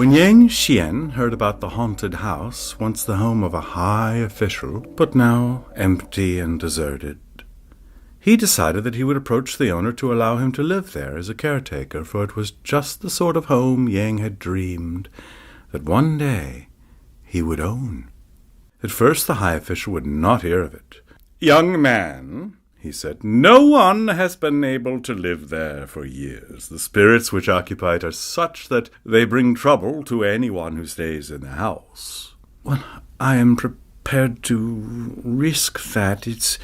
When Yang Xian heard about the haunted house, once the home of a high official, but now empty and deserted, he decided that he would approach the owner to allow him to live there as a caretaker, for it was just the sort of home Yang had dreamed that one day he would own. At first the high official would not hear of it. "Young man," he said, "no one has been able to live there for years. The spirits which occupy it are such that they bring trouble to anyone who stays in the house." "Well, I am prepared to risk that. It's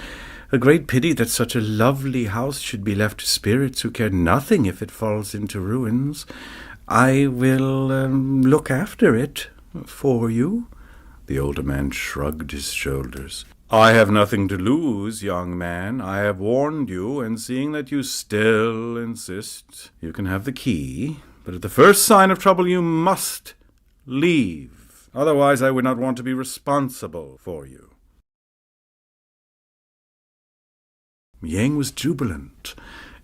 a great pity that such a lovely house should be left to spirits who care nothing if it falls into ruins. I will look after it for you." The older man shrugged his shoulders. "I have nothing to lose, young man. I have warned you, and seeing that you still insist, you can have the key. But at the first sign of trouble you must leave. Otherwise I would not want to be responsible for you." Yang was jubilant,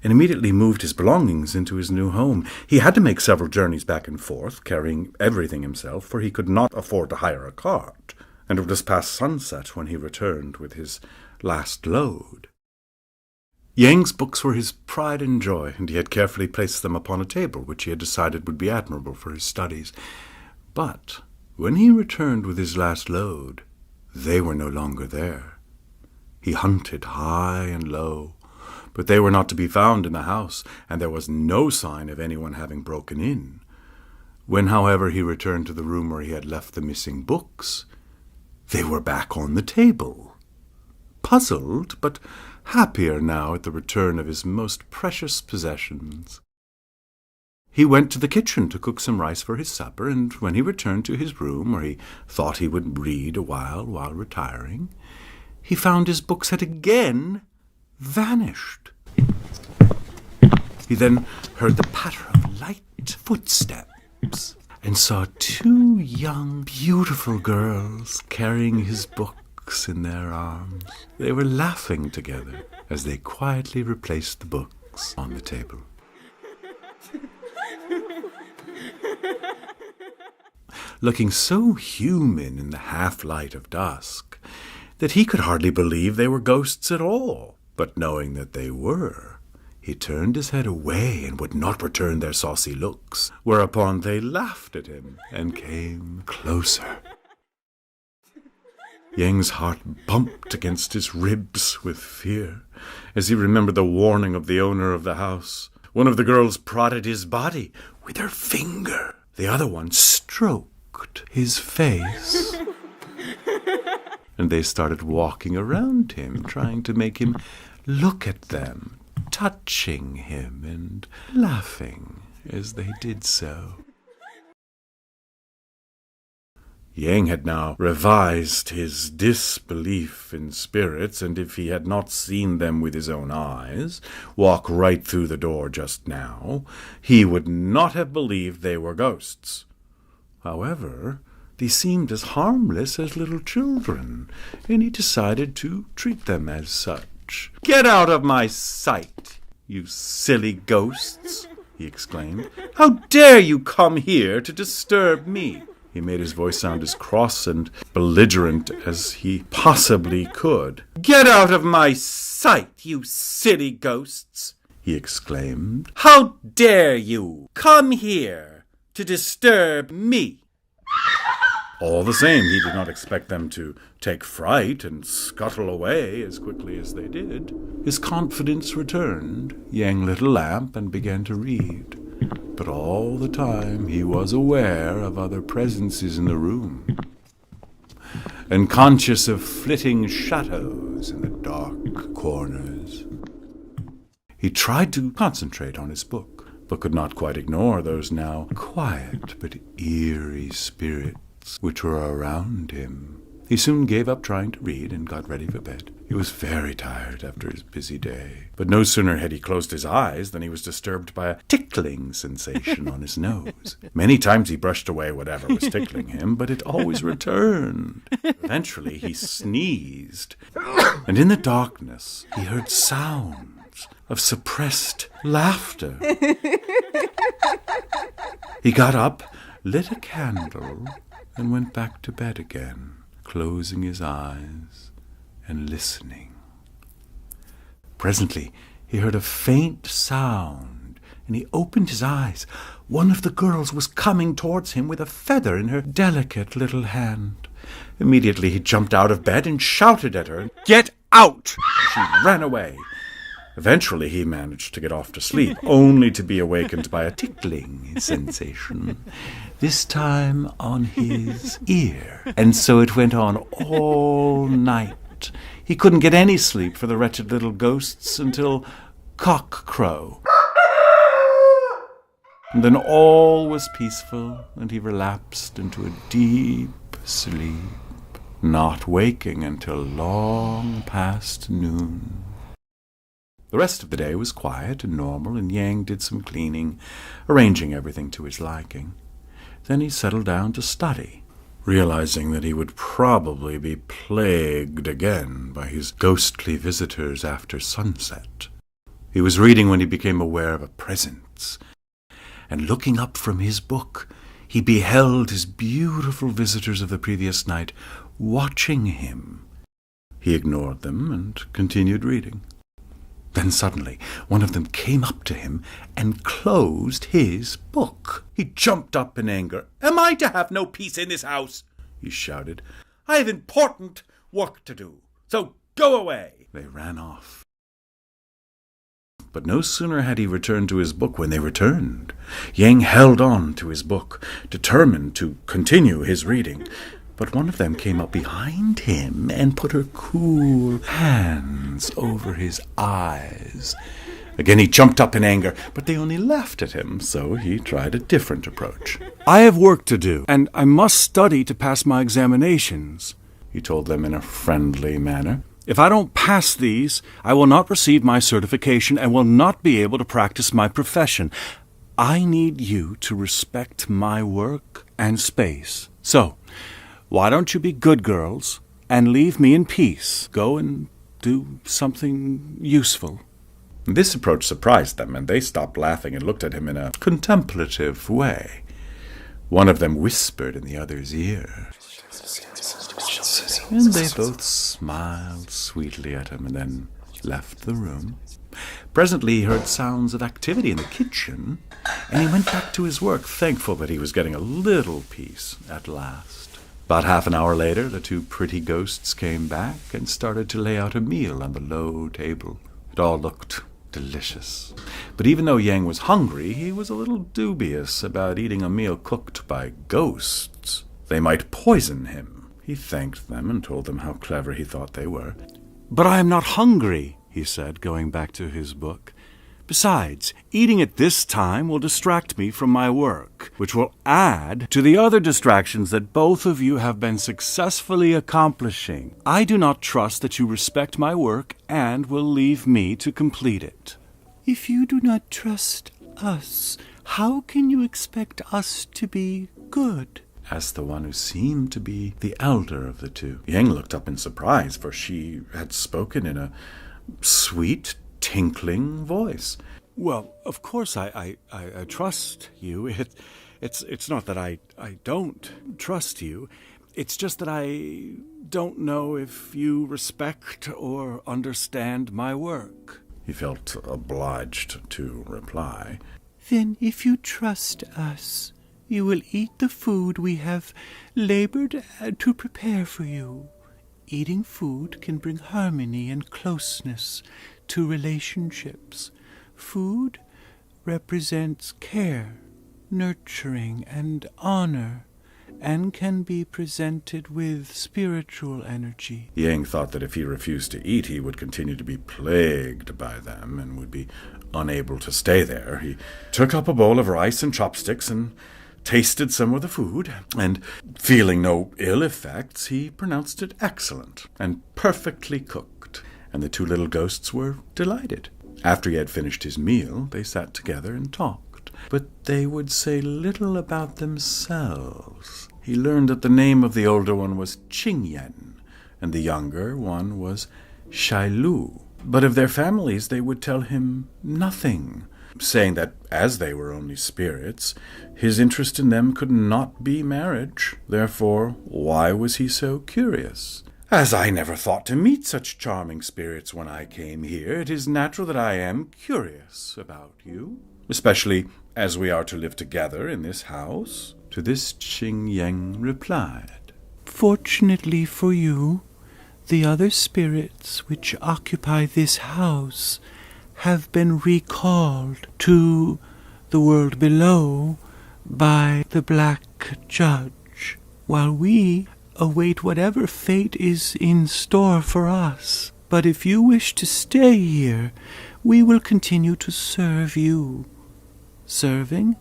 and immediately moved his belongings into his new home. He had to make several journeys back and forth, carrying everything himself, for he could not afford to hire a cart, and it was past sunset when he returned with his last load. Yang's books were his pride and joy, and he had carefully placed them upon a table which he had decided would be admirable for his studies. But when he returned with his last load, they were no longer there. He hunted high and low, but they were not to be found in the house, and there was no sign of anyone having broken in. When, however, he returned to the room where he had left the missing books, they were back on the table. Puzzled, but happier now at the return of his most precious possessions, he went to the kitchen to cook some rice for his supper, and when he returned to his room, where he thought he would read a while retiring, he found his books had again vanished. He then heard the patter of light footsteps and saw two young, beautiful girls carrying his books in their arms. They were laughing together as they quietly replaced the books on the table. Looking so human in the half-light of dusk that he could hardly believe they were ghosts at all. But knowing that they were, he turned his head away and would not return their saucy looks, whereupon they laughed at him and came closer. Yang's heart bumped against his ribs with fear as he remembered the warning of the owner of the house. One of the girls prodded his body with her finger. The other one stroked his face. And they started walking around him, trying to make him look at them, touching him and laughing as they did so. Yang had now revised his disbelief in spirits, and if he had not seen them with his own eyes walk right through the door just now, he would not have believed they were ghosts. However, they seemed as harmless as little children, and he decided to treat them as such. "Get out of my sight, you silly ghosts!" he exclaimed. "How dare you come here to disturb me?" He made his voice sound as cross and belligerent as he possibly could. "Get out of my sight, you silly ghosts!" he exclaimed. "How dare you come here to disturb me?" All the same, he did not expect them to take fright and scuttle away as quickly as they did. His confidence returned. Yang lit a lamp and began to read. But all the time he was aware of other presences in the room, and conscious of flitting shadows in the dark corners. He tried to concentrate on his book, but could not quite ignore those now quiet but eerie spirits which were around him. He soon gave up trying to read and got ready for bed. He was very tired after his busy day, but no sooner had he closed his eyes than he was disturbed by a tickling sensation on his nose. Many times he brushed away whatever was tickling him, but it always returned. Eventually he sneezed, and in the darkness he heard sounds of suppressed laughter. He got up lit a candle, and went back to bed again, closing his eyes and listening. Presently he heard a faint sound, and he opened his eyes. One of the girls was coming towards him with a feather in her delicate little hand. Immediately he jumped out of bed and shouted at her, "Get out!" She ran away. Eventually he managed to get off to sleep, only to be awakened by a tickling sensation, this time on his ear. And so it went on all night. He couldn't get any sleep for the wretched little ghosts until cock-crow. And then all was peaceful, and he relapsed into a deep sleep, not waking until long past noon. The rest of the day was quiet and normal, and Yang did some cleaning, arranging everything to his liking. Then he settled down to study, realizing that he would probably be plagued again by his ghostly visitors after sunset. He was reading when he became aware of a presence, and looking up from his book, he beheld his beautiful visitors of the previous night watching him. He ignored them and continued reading. Then suddenly one of them came up to him and closed his book. He jumped up in anger. "Am I to have no peace in this house?" he shouted. "I have important work to do, so go away." They ran off. But no sooner had he returned to his book when they returned. Yang held on to his book, determined to continue his reading. But one of them came up behind him and put her cool hands over his eyes. Again he jumped up in anger, but they only laughed at him, so he tried a different approach. "I have work to do, and I must study to pass my examinations," he told them in a friendly manner. "If I don't pass these, I will not receive my certification and will not be able to practice my profession. I need you to respect my work and space. So, why don't you be good girls and leave me in peace? Go and do something useful." This approach surprised them, and they stopped laughing and looked at him in a contemplative way. One of them whispered in the other's ear, and they both smiled sweetly at him and then left the room. Presently he heard sounds of activity in the kitchen, and he went back to his work, thankful that he was getting a little peace at last. About half an hour later, the two pretty ghosts came back and started to lay out a meal on the low table. It all looked delicious. But even though Yang was hungry, he was a little dubious about eating a meal cooked by ghosts. They might poison him. He thanked them and told them how clever he thought they were. "But I am not hungry," he said, going back to his book. "Besides, eating at this time will distract me from my work, which will add to the other distractions that both of you have been successfully accomplishing. I do not trust that you respect my work and will leave me to complete it." "If you do not trust us, how can you expect us to be good?" asked the one who seemed to be the elder of the two. Yang looked up in surprise, for she had spoken in a sweet, tinkling voice. "Well, of course I trust you. It's not that I don't trust you. It's just that I don't know if you respect or understand my work." He felt obliged to reply. "Then if you trust us, you will eat the food we have labored to prepare for you. Eating food can bring harmony and closeness to relationships. Food represents care, nurturing, and honor, and can be presented with spiritual energy." Yang thought that if he refused to eat, he would continue to be plagued by them and would be unable to stay there. He took up a bowl of rice and chopsticks and tasted some of the food, and feeling no ill effects, he pronounced it excellent and perfectly cooked, and the two little ghosts were delighted. After he had finished his meal, they sat together and talked, but they would say little about themselves. He learned that the name of the older one was Qing, and the younger one was Shai Lu, but of their families they would tell him nothing. saying that as they were only spirits, his interest in them could not be marriage. Therefore, why was he so curious? As I never thought to meet such charming spirits when I came here, it is natural that I am curious about you, especially as we are to live together in this house. To this Qing Yang replied, Fortunately for you, the other spirits which occupy this house have been recalled to the world below by the Black Judge, while we await whatever fate is in store for us. But if you wish to stay here, we will continue to serve you. Serving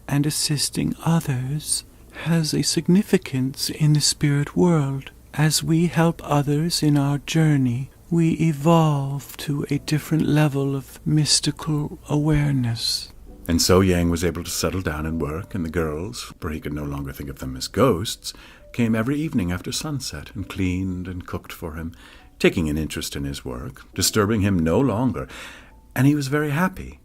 and assisting others has a significance in the spirit world. As we help others in our journey, we evolve to a different level of mystical awareness. And so Yang was able to settle down and work, and the girls, for he could no longer think of them as ghosts, came every evening after sunset and cleaned and cooked for him, taking an interest in his work, disturbing him no longer, and he was very happy.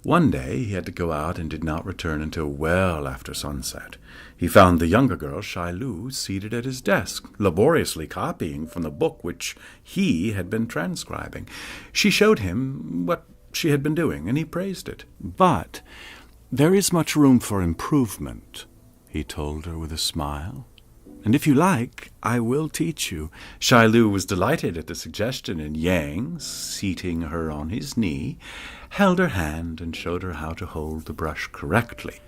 One day he had to go out and did not return until well after sunset. He found the younger girl, Shai Lu, seated at his desk, laboriously copying from the book which he had been transcribing. She showed him what she had been doing, and he praised it. "But there is much room for improvement," he told her with a smile. "And if you like, I will teach you." Shai Lu was delighted at the suggestion, and Yang, seating her on his knee, held her hand and showed her how to hold the brush correctly.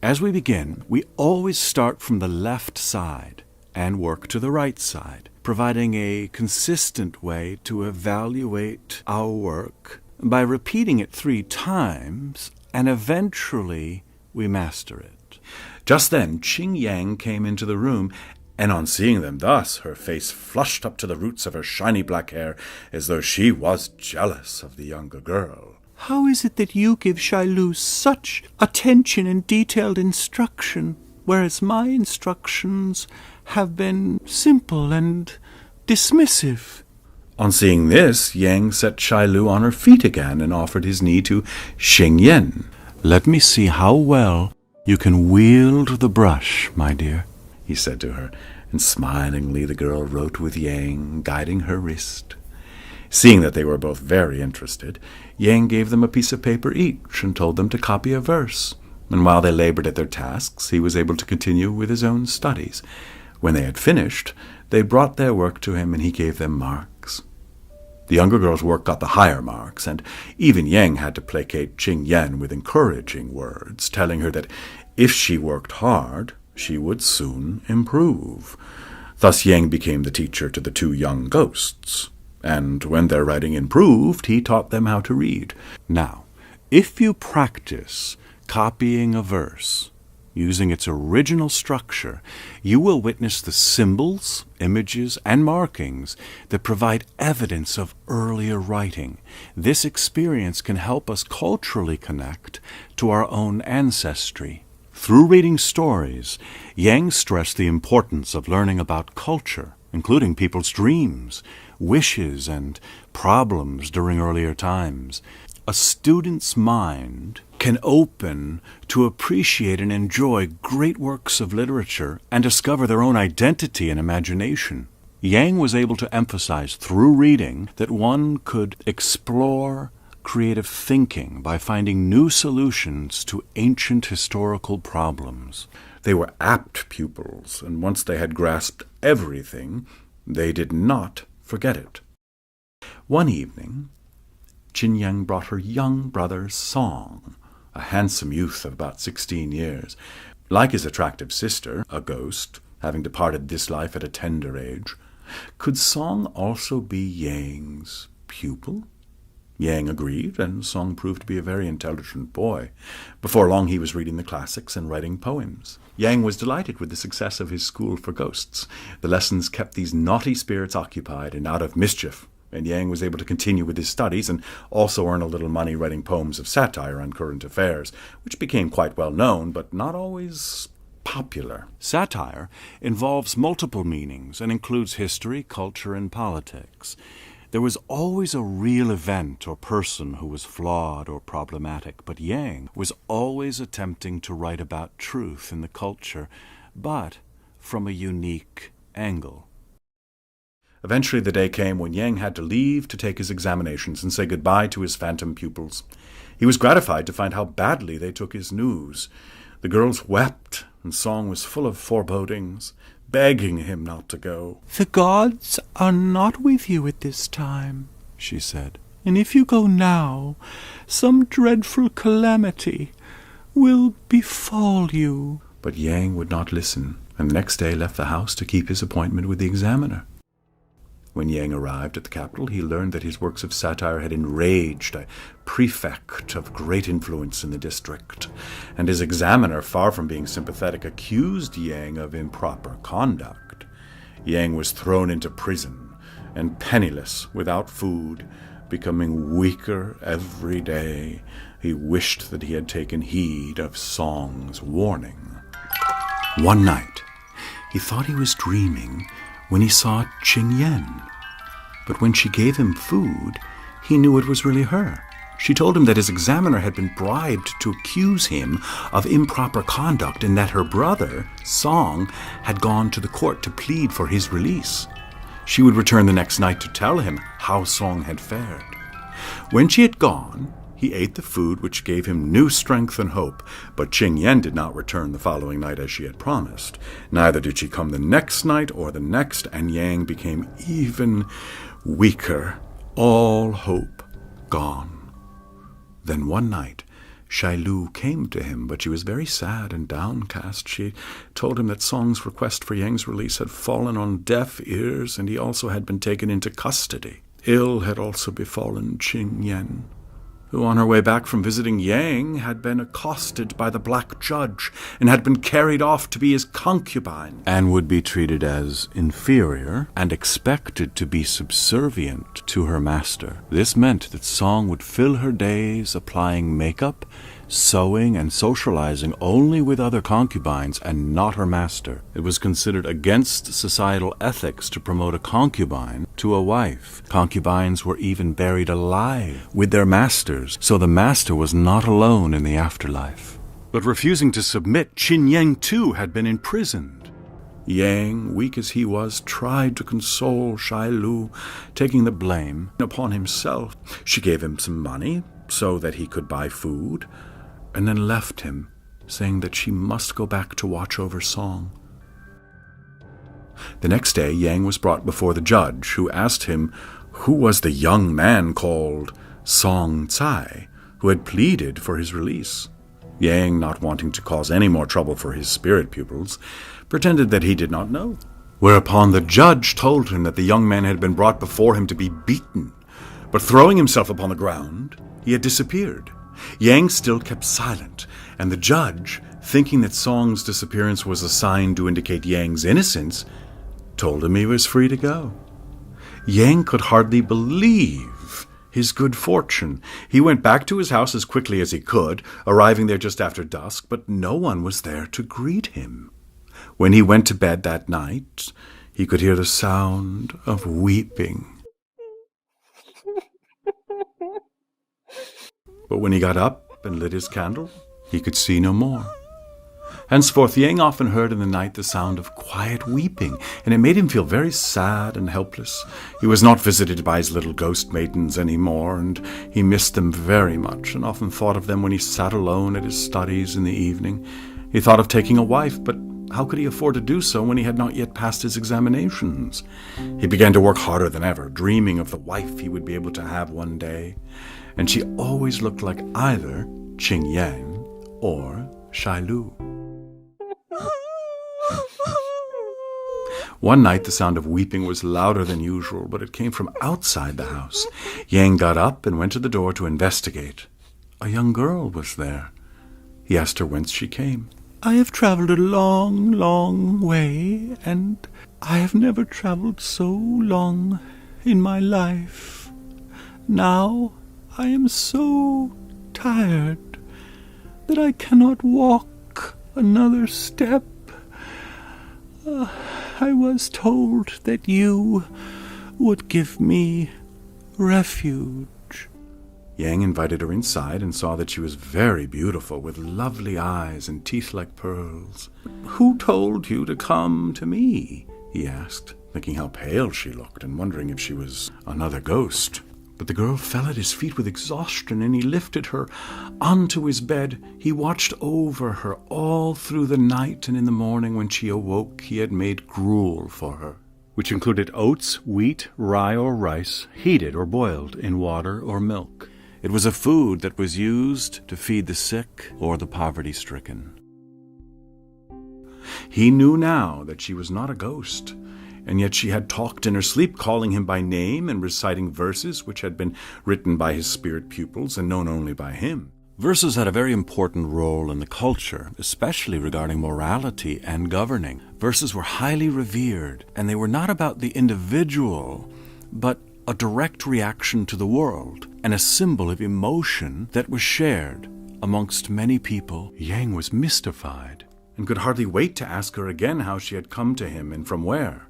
"As we begin, we always start from the left side and work to the right side, providing a consistent way to evaluate our work by repeating it 3 times, and eventually we master it." Just then Qing Yang came into the room, and on seeing them thus, her face flushed up to the roots of her shiny black hair, as though she was jealous of the younger girl. How is it that you give Shai Lu such attention and detailed instruction, whereas my instructions have been simple and dismissive? On seeing this, Yang set Shai Lu on her feet again and offered his knee to Xing Yen. "Let me see how well you can wield the brush, my dear," he said to her, and smilingly the girl wrote with Yang, guiding her wrist. Seeing that they were both very interested, Yang gave them a piece of paper each and told them to copy a verse, and while they labored at their tasks, he was able to continue with his own studies. When they had finished, they brought their work to him, and he gave them marks. The younger girl's work got the higher marks, and even Yang had to placate Qing Yen with encouraging words, telling her that if she worked hard, she would soon improve. Thus Yang became the teacher to the 2 young ghosts, and when their writing improved, he taught them how to read. Now, if you practice copying a verse using its original structure, you will witness the symbols, images, and markings that provide evidence of earlier writing. This experience can help us culturally connect to our own ancestry. Through reading stories, Yang stressed the importance of learning about culture, including people's dreams, wishes, and problems during earlier times. A student's mind can open to appreciate and enjoy great works of literature and discover their own identity and imagination. Yang was able to emphasize through reading that one could explore creative thinking by finding new solutions to ancient historical problems. They were apt pupils, and once they had grasped everything, they did not forget it. One evening, Qin Yang brought her young brother Song, a handsome youth of about 16 years. Like his attractive sister, a ghost, having departed this life at a tender age, could Song also be Yang's pupil? Yang agreed, and Song proved to be a very intelligent boy. Before long he was reading the classics and writing poems. Yang was delighted with the success of his school for ghosts. The lessons kept these naughty spirits occupied and out of mischief, and Yang was able to continue with his studies and also earn a little money writing poems of satire on current affairs, which became quite well known, but not always popular. Satire involves multiple meanings and includes history, culture, and politics. There was always a real event or person who was flawed or problematic, but Yang was always attempting to write about truth in the culture, but from a unique angle. Eventually the day came when Yang had to leave to take his examinations and say goodbye to his phantom pupils. He was gratified to find how badly they took his news. The girls wept, and Song was full of forebodings, begging him not to go. "The gods are not with you at this time," she said, "and if you go now, some dreadful calamity will befall you." But Yang would not listen, and the next day left the house to keep his appointment with the examiner. When Yang arrived at the capital, he learned that his works of satire had enraged a prefect of great influence in the district, and his examiner, far from being sympathetic, accused Yang of improper conduct. Yang was thrown into prison, and penniless, without food, becoming weaker every day. He wished that he had taken heed of Song's warning. One night, he thought he was dreaming when he saw Qing. But when she gave him food, he knew it was really her. She told him that his examiner had been bribed to accuse him of improper conduct and that her brother, Song, had gone to the court to plead for his release. She would return the next night to tell him how Song had fared. When she had gone, he ate the food which gave him new strength and hope, but Qing did not return the following night as she had promised. Neither did she come the next night or the next, and Yang became even weaker, all hope gone. Then one night, Shai Lu came to him, but she was very sad and downcast. She told him that Song's request for Yang's release had fallen on deaf ears, and he also had been taken into custody. Ill had also befallen Qing, who on her way back from visiting Yang had been accosted by the black judge and had been carried off to be his concubine, and would be treated as inferior and expected to be subservient to her master. This meant that Song would fill her days applying makeup, sewing, and socializing only with other concubines and not her master. It was considered against societal ethics to promote a concubine to a wife. Concubines were even buried alive with their masters, so the master was not alone in the afterlife. But refusing to submit, Qing too had been imprisoned. Yang, weak as he was, tried to console Shai Lu, taking the blame upon himself. She gave him some money so that he could buy food, and then left him, saying that she must go back to watch over Song. The next day, Yang was brought before the judge, who asked him who was the young man called Song Tsai, who had pleaded for his release. Yang, not wanting to cause any more trouble for his spirit pupils, pretended that he did not know. Whereupon the judge told him that the young man had been brought before him to be beaten, but throwing himself upon the ground, he had disappeared. Yang still kept silent, and the judge, thinking that Song's disappearance was a sign to indicate Yang's innocence, told him he was free to go. Yang could hardly believe his good fortune. He went back to his house as quickly as he could, arriving there just after dusk, but no one was there to greet him. When he went to bed that night, he could hear the sound of weeping. But when he got up and lit his candle, he could see no more. Henceforth, Yang often heard in the night the sound of quiet weeping, and it made him feel very sad and helpless. He was not visited by his little ghost maidens any more, and he missed them very much, and often thought of them when he sat alone at his studies in the evening. He thought of taking a wife, but how could he afford to do so when he had not yet passed his examinations? He began to work harder than ever, dreaming of the wife he would be able to have one day, and she always looked like either Qing or Shai Lu. One night the sound of weeping was louder than usual, but it came from outside the house. Yang got up and went to the door to investigate. A young girl was there. He asked her whence she came. "I have traveled a long, long way, and I have never traveled so long in my life. Now I am so tired that I cannot walk another step. I was told that you would give me refuge. Yang invited her inside and saw that she was very beautiful, with lovely eyes and teeth like pearls. "Who told you to come to me?" he asked, thinking how pale she looked and wondering if she was another ghost. But the girl fell at his feet with exhaustion, and he lifted her onto his bed. He watched over her all through the night, and in the morning when she awoke, he had made gruel for her, which included oats, wheat, rye, or rice, heated or boiled in water or milk. It was a food that was used to feed the sick or the poverty-stricken. He knew now that she was not a ghost, and yet she had talked in her sleep, calling him by name and reciting verses which had been written by his spirit pupils and known only by him. Verses had a very important role in the culture, especially regarding morality and governing. Verses were highly revered, and they were not about the individual, but a direct reaction to the world, and a symbol of emotion that was shared amongst many people. Yang was mystified, and could hardly wait to ask her again how she had come to him and from where.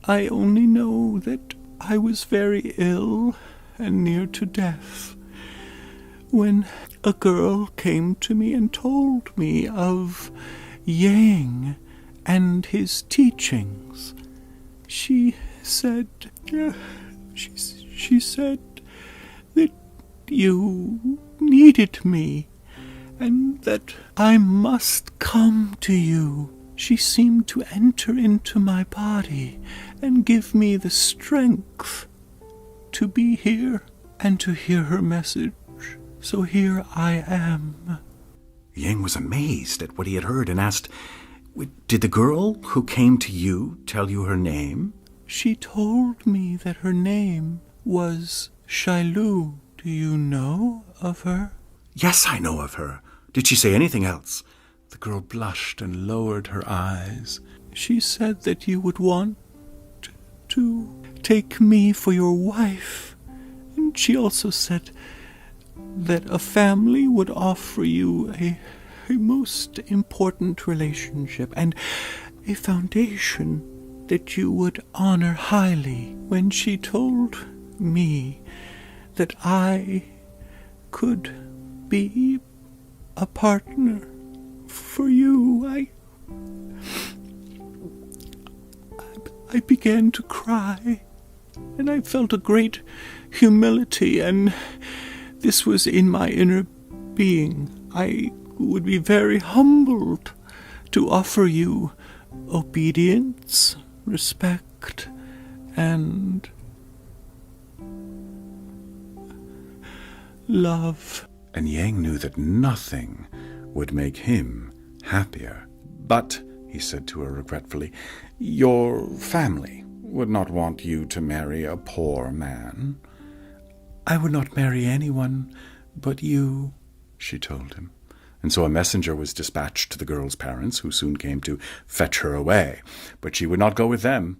"I only know that I was very ill and near to death when a girl came to me and told me of Yang and his teachings. She said that you needed me and that I must come to you. She seemed to enter into my body and give me the strength to be here and to hear her message. So here I am." Yang was amazed at what he had heard and asked, "Did the girl who came to you tell you her name?" "She told me that her name was Shailu. Do you know of her?" "Yes, I know of her. Did she say anything else?" The girl blushed and lowered her eyes. "She said that you would want to take me for your wife. And she also said that a family would offer you a most important relationship and a foundation that you would honor highly. When she told me that I could be a partner for you, I began to cry, and I felt a great humility, and this was in my inner being. I would be very humbled to offer you obedience, respect, and love." And Yang knew that nothing would make him happier. "But," he said to her regretfully, "your family would not want you to marry a poor man." "I would not marry anyone but you," she told him. And so a messenger was dispatched to the girl's parents, who soon came to fetch her away. But she would not go with them,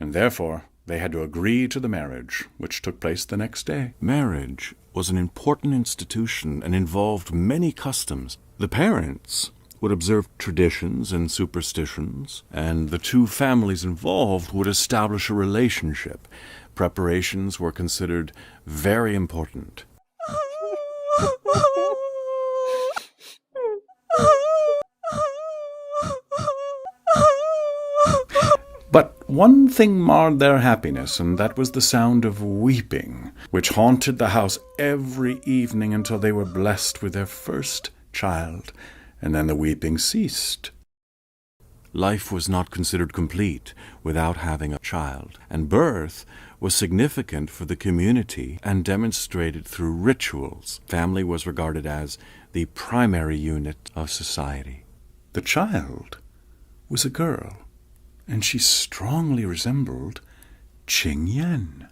and therefore they had to agree to the marriage, which took place the next day. Marriage was an important institution and involved many customs. The parents would observe traditions and superstitions, and the two families involved would establish a relationship. Preparations were considered very important. But one thing marred their happiness, and that was the sound of weeping, which haunted the house every evening until they were blessed with their first child, and then the weeping ceased. Life was not considered complete without having a child, and birth was significant for the community and demonstrated through rituals. Family was regarded as the primary unit of society. The child was a girl, and she strongly resembled Qing Yan.